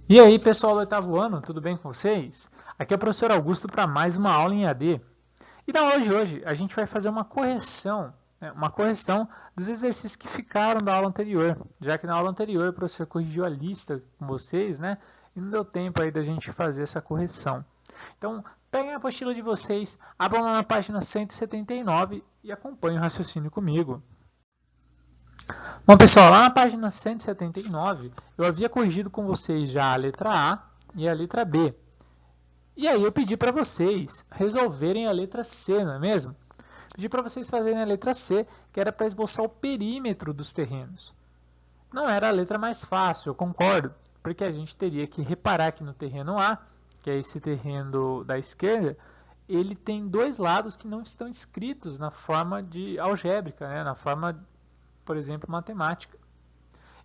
E aí, pessoal do oitavo ano, tudo bem com vocês? Aqui é o professor Augusto para mais uma aula em AD. E na aula de hoje, a gente vai fazer uma correção, uma correção dos exercícios que ficaram da aula anterior, já que na aula anterior o professor corrigiu a lista com vocês, né? E não deu tempo aí da gente fazer essa correção. Então, peguem a apostila de vocês, abram lá na página 179 e acompanhem o raciocínio comigo. Bom, pessoal, lá na página 179, eu havia corrigido com vocês já a letra A e a letra B. E aí eu pedi para vocês resolverem a letra C, não é mesmo? Pedi para vocês fazerem a letra C, que era para esboçar o perímetro dos terrenos. Não era a letra mais fácil, eu concordo, porque a gente teria que reparar que no terreno A, que é esse terreno da esquerda, ele tem dois lados que não estão escritos na forma de algébrica, né? Na forma, por exemplo, matemática.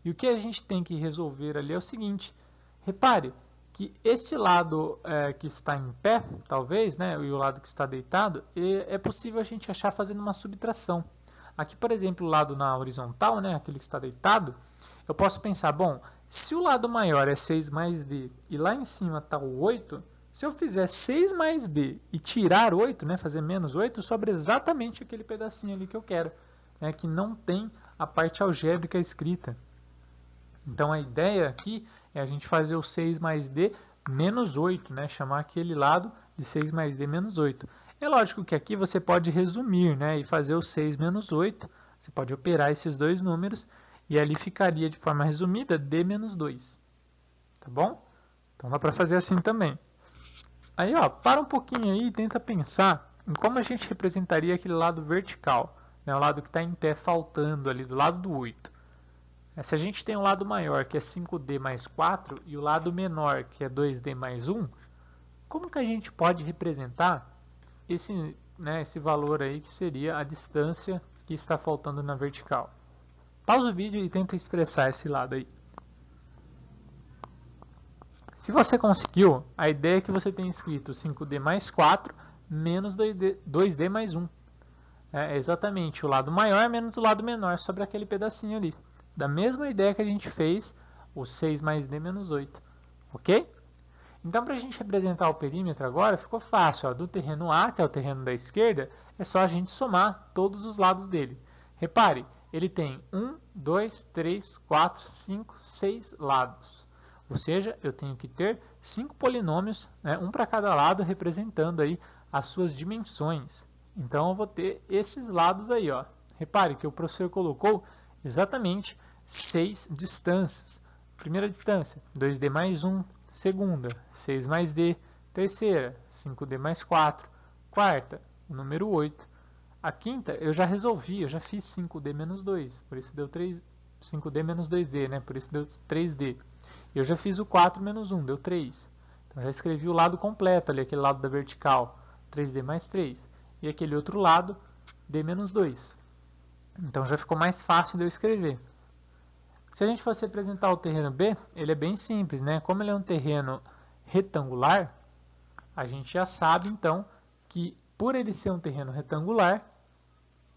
E o que a gente tem que resolver ali é o seguinte, repare que este lado que está em pé, talvez, né, e o lado que está deitado, é possível a gente achar fazendo uma subtração. Aqui, por exemplo, o lado na horizontal, né, aquele que está deitado, eu posso pensar, bom, se o lado maior é 6 mais D e lá em cima está o 8, se eu fizer 6 mais D e tirar 8, né, fazer menos 8, sobra exatamente aquele pedacinho ali que eu quero, né, que não tem a parte algébrica escrita. Então a ideia aqui é a gente fazer o 6 mais D menos 8, né? Chamar aquele lado de 6 mais D menos 8. É lógico que aqui você pode resumir, né? E fazer o 6 menos 8. Você pode operar esses dois números e ali ficaria de forma resumida D menos 2. Tá bom? Então dá para fazer assim também. Aí, ó, para um pouquinho aí e tenta pensar em como a gente representaria aquele lado vertical, né? O lado que está em pé faltando ali do lado do 8. Se a gente tem um lado maior, que é 5D mais 4, e o lado menor, que é 2D mais 1, como que a gente pode representar esse valor aí, que seria a distância que está faltando na vertical? Pausa o vídeo e tenta expressar esse lado aí. Se você conseguiu, a ideia é que você tenha escrito 5D mais 4 menos 2D mais 1. É exatamente o lado maior menos o lado menor sobre aquele pedacinho ali. Da mesma ideia que a gente fez o 6 mais D menos 8. Ok? Então, para a gente representar o perímetro agora, ficou fácil. Ó, do terreno A, que é o terreno da esquerda, é só a gente somar todos os lados dele. Repare, ele tem 1, 2, 3, 4, 5, 6 lados. Ou seja, eu tenho que ter 5 polinômios, né, um para cada lado, representando aí as suas dimensões. Então, eu vou ter esses lados aí. Ó. Repare que o professor colocou exatamente 6 distâncias. Primeira distância, 2D mais 1. Segunda, 6 mais D. Terceira, 5D mais 4. Quarta, o número 8. A quinta, eu já resolvi, eu já fiz 5D menos 2. Por isso deu 5D menos 2D, né? Por isso deu 3D. Eu já fiz o 4 menos 1, deu 3. Então, já escrevi o lado completo ali, aquele lado da vertical. 3D mais 3. E aquele outro lado, D menos 2. Então já ficou mais fácil de eu escrever. Se a gente fosse representar o terreno B, ele é bem simples, né? Como ele é um terreno retangular, a gente já sabe então que por ele ser um terreno retangular,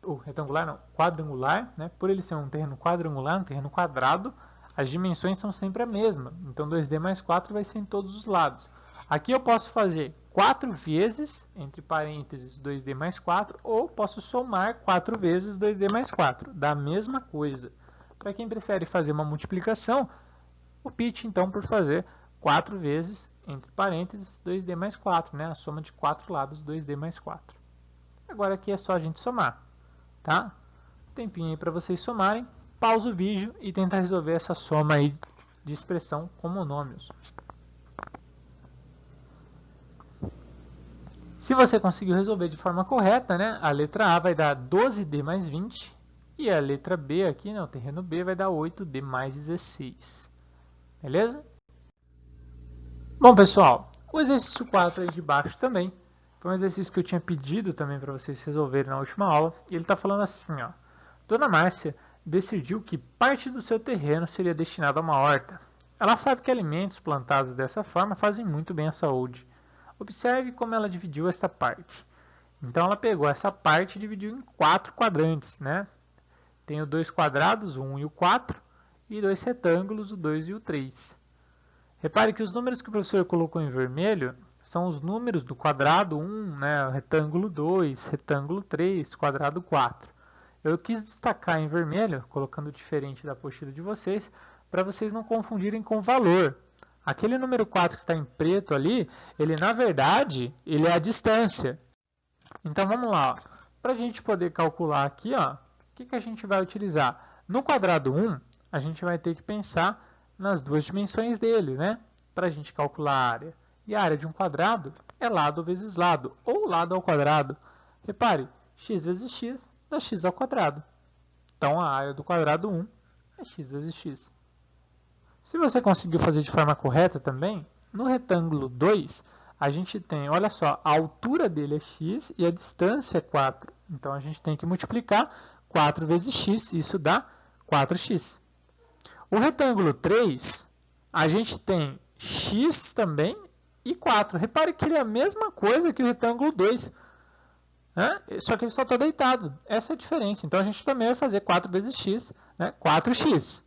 ou retangular não, quadrangular, né? Por ele ser um terreno quadrangular, um terreno quadrado, as dimensões são sempre a mesma. Então 2D mais 4 vai ser em todos os lados. Aqui eu posso fazer 4 vezes, entre parênteses, 2D mais 4, ou posso somar 4 vezes 2D mais 4, da mesma coisa. Para quem prefere fazer uma multiplicação, opte então por fazer 4 vezes, entre parênteses, 2D mais 4, né? A soma de 4 lados, 2D mais 4. Agora aqui é só a gente somar, tá? Tempinho aí para vocês somarem, pausa o vídeo e tenta resolver essa soma aí de expressão com monômios. Se você conseguiu resolver de forma correta, né, a letra A vai dar 12D mais 20 e a letra B aqui, né, o terreno B, vai dar 8D mais 16. Beleza? Bom, pessoal, o exercício 4 aí de baixo também foi um exercício que eu tinha pedido também para vocês resolverem na última aula. E ele está falando assim, ó. Dona Márcia decidiu que parte do seu terreno seria destinado a uma horta. Ela sabe que alimentos plantados dessa forma fazem muito bem à saúde. Observe como ela dividiu esta parte. Então, ela pegou essa parte e dividiu em 4 quadrantes, né? Tenho 2 quadrados, o 1 e o 4, e 2 retângulos, o 2 e o 3. Repare que os números que o professor colocou em vermelho são os números do quadrado 1, né, retângulo 2, retângulo 3, quadrado 4. Eu quis destacar em vermelho, colocando diferente da apostila de vocês, para vocês não confundirem com valor. Aquele número 4 que está em preto ali, ele na verdade, ele é a distância. Então vamos lá, para a gente poder calcular aqui, ó, o que a gente vai utilizar? No quadrado 1, a gente vai ter que pensar nas duas dimensões dele, né? Para a gente calcular a área. E a área de um quadrado é lado vezes lado, ou lado ao quadrado. Repare, x vezes x dá x ao quadrado. Então, a área do quadrado 1 é x vezes x. Se você conseguiu fazer de forma correta também, no retângulo 2, a gente tem, olha só, a altura dele é x e a distância é 4. Então, a gente tem que multiplicar 4 vezes x, e isso dá 4x. O retângulo 3, a gente tem x também e 4. Repare que ele é a mesma coisa que o retângulo 2. Né? Só que ele só está deitado. Essa é a diferença. Então, a gente também vai fazer 4 vezes x, né? 4x.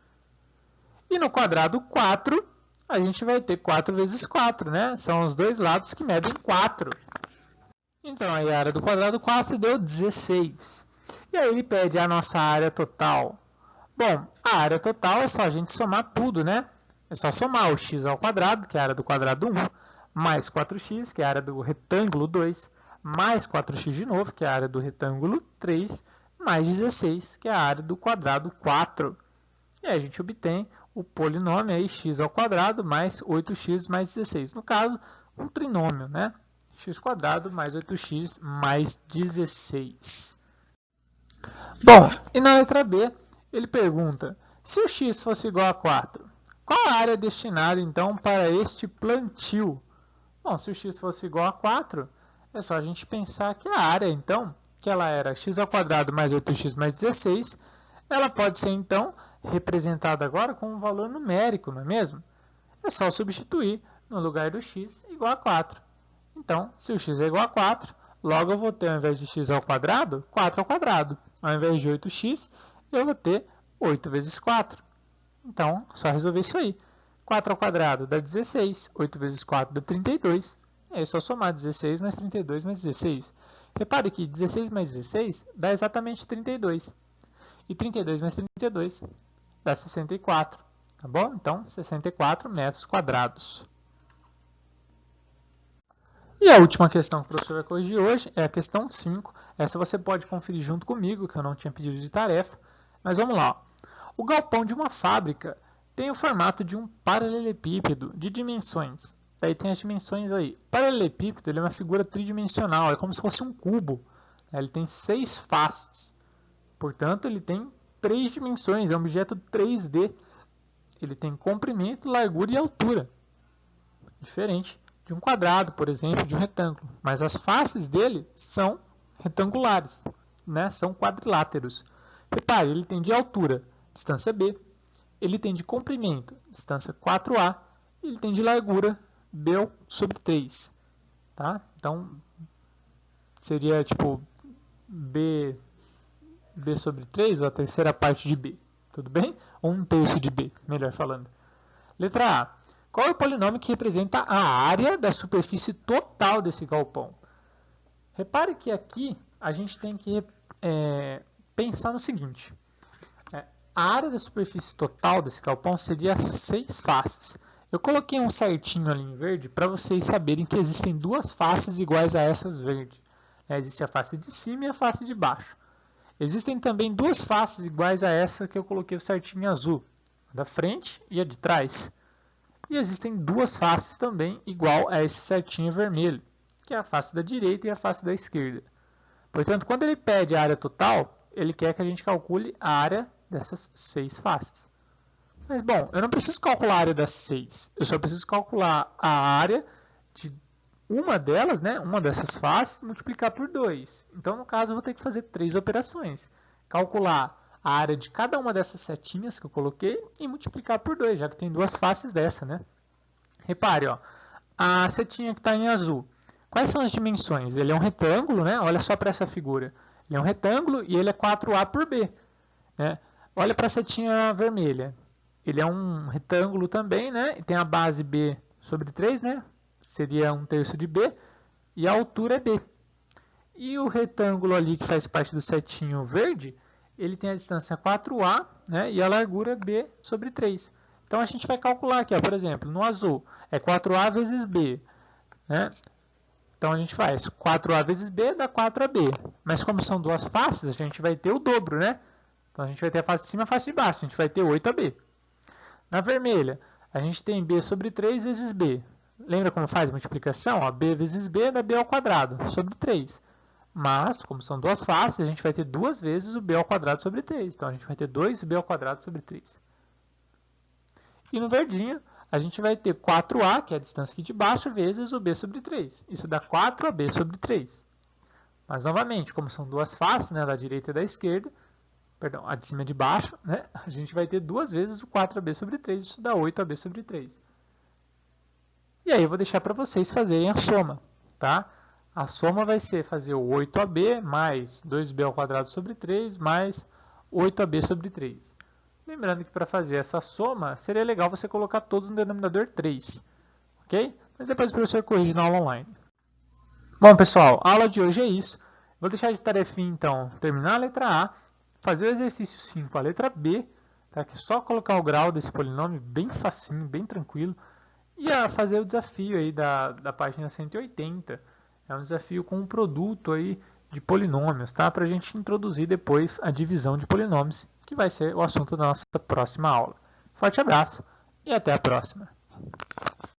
E no quadrado 4, a gente vai ter 4 vezes 4. Né? São os dois lados que medem 4. Então, aí a área do quadrado 4 deu 16. E aí ele pede a nossa área total. Bom, a área total é só a gente somar tudo, né? É só somar o x ao quadrado, que é a área do quadrado 1, mais 4x, que é a área do retângulo 2, mais 4x de novo, que é a área do retângulo 3, mais 16, que é a área do quadrado 4. E aí a gente obtém o polinômio aí, x ao quadrado mais 8x mais 16. No caso, um trinômio, né? X quadrado mais 8x mais 16. Bom, e na letra B, ele pergunta, se o x fosse igual a 4, qual a área destinada, então, para este plantio? Bom, se o x fosse igual a 4, é só a gente pensar que a área, então, que ela era x ao quadrado mais 8x mais 16, ela pode ser, então, representada agora com um valor numérico, não é mesmo? É só substituir no lugar do x igual a 4. Então, se o x é igual a 4, logo eu vou ter, ao invés de x ao quadrado, 4 ao quadrado. Ao invés de 8x, eu vou ter 8 vezes 4. Então, só resolver isso aí. 4 ao quadrado dá 16, 8 vezes 4 dá 32. É só somar 16 mais 32 mais 16. Repare que 16 mais 16 dá exatamente 32. E 32 mais 32 dá 64. Tá bom? Então, 64 metros quadrados. E a última questão que o professor vai corrigir hoje é a questão 5. Essa você pode conferir junto comigo, que eu não tinha pedido de tarefa. Mas vamos lá. O galpão de uma fábrica tem o formato de um paralelepípedo de dimensões. Daí tem as dimensões aí. O paralelepípedo ele é uma figura tridimensional, é como se fosse um cubo. Ele tem 6 faces. Portanto, ele tem 3 dimensões, é um objeto 3D. Ele tem comprimento, largura e altura. Diferente de um quadrado, por exemplo, de um retângulo. Mas as faces dele são retangulares, né? São quadriláteros. Repare, ele tem de altura, distância B. Ele tem de comprimento, distância 4A. E ele tem de largura, B sobre 3. Tá? Então, seria tipo B sobre 3, ou a terceira parte de B. Tudo bem? Ou 1/3 de B, melhor falando. Letra A. Qual é o polinômio que representa a área da superfície total desse galpão? Repare que aqui a gente tem que pensar no seguinte. A área da superfície total desse galpão seria 6 faces. Eu coloquei um certinho ali em verde para vocês saberem que existem 2 faces iguais a essas verdes. Existe a face de cima e a face de baixo. Existem também 2 faces iguais a essa que eu coloquei o certinho em azul. A da frente e a de trás. E existem 2 faces também igual a esse certinho vermelho, que é a face da direita e a face da esquerda. Portanto, quando ele pede a área total, ele quer que a gente calcule a área dessas 6 faces. Mas, bom, eu não preciso calcular a área das 6. Eu só preciso calcular a área de uma delas, né, uma dessas faces, multiplicar por 2. Então, no caso, eu vou ter que fazer 3 operações. Calcular a área de cada uma dessas setinhas que eu coloquei e multiplicar por 2, já que tem 2 faces dessa, né? Repare, ó, a setinha que está em azul. Quais são as dimensões? Ele é um retângulo, né? Olha só para essa figura. Ele é um retângulo e ele é 4A por B. Né? Olha para a setinha vermelha. ele é um retângulo também, né? E tem a base b sobre 3, né? Seria 1/3 de b, e a altura é b. E o retângulo ali que faz parte do setinho verde, ele tem a distância 4a, né? E a largura b sobre 3. Então a gente vai calcular aqui, ó, por exemplo, no azul é 4a vezes b, né? Então a gente faz 4a vezes b dá 4ab. Mas como são duas faces, a gente vai ter o dobro, né? Então a gente vai ter a face de cima e a face de baixo, a gente vai ter 8ab. Na vermelha, a gente tem b sobre 3 vezes b. Lembra como faz a multiplicação? Ó, b vezes b dá b ao quadrado sobre 3. Mas, como são duas faces, a gente vai ter duas vezes o b ao quadrado sobre 3. Então a gente vai ter 2b ao quadrado sobre 3. E no verdinho, a gente vai ter 4a, que é a distância aqui de baixo, vezes o b sobre 3. Isso dá 4ab sobre 3. Mas, novamente, como são duas faces, né, da direita e da esquerda, perdão, a de cima e de baixo, né, a gente vai ter duas vezes o 4ab sobre 3. Isso dá 8ab sobre 3. E aí eu vou deixar para vocês fazerem a soma. Tá? A soma vai ser fazer o 8ab mais 2b ao quadrado sobre 3 mais 8ab sobre 3. Lembrando que para fazer essa soma, seria legal você colocar todos no denominador 3, ok? Mas depois o professor corrige na aula online. Bom, pessoal, a aula de hoje é isso. Vou deixar de tarefinha, então, terminar a letra A, fazer o exercício 5, a letra B, tá? Que é só colocar o grau desse polinômio, bem facinho, bem tranquilo, e a fazer o desafio aí da página 180. É um desafio com um produto aí de polinômios, tá? Para a gente introduzir depois a divisão de polinômios, que vai ser o assunto da nossa próxima aula. Forte abraço e até a próxima!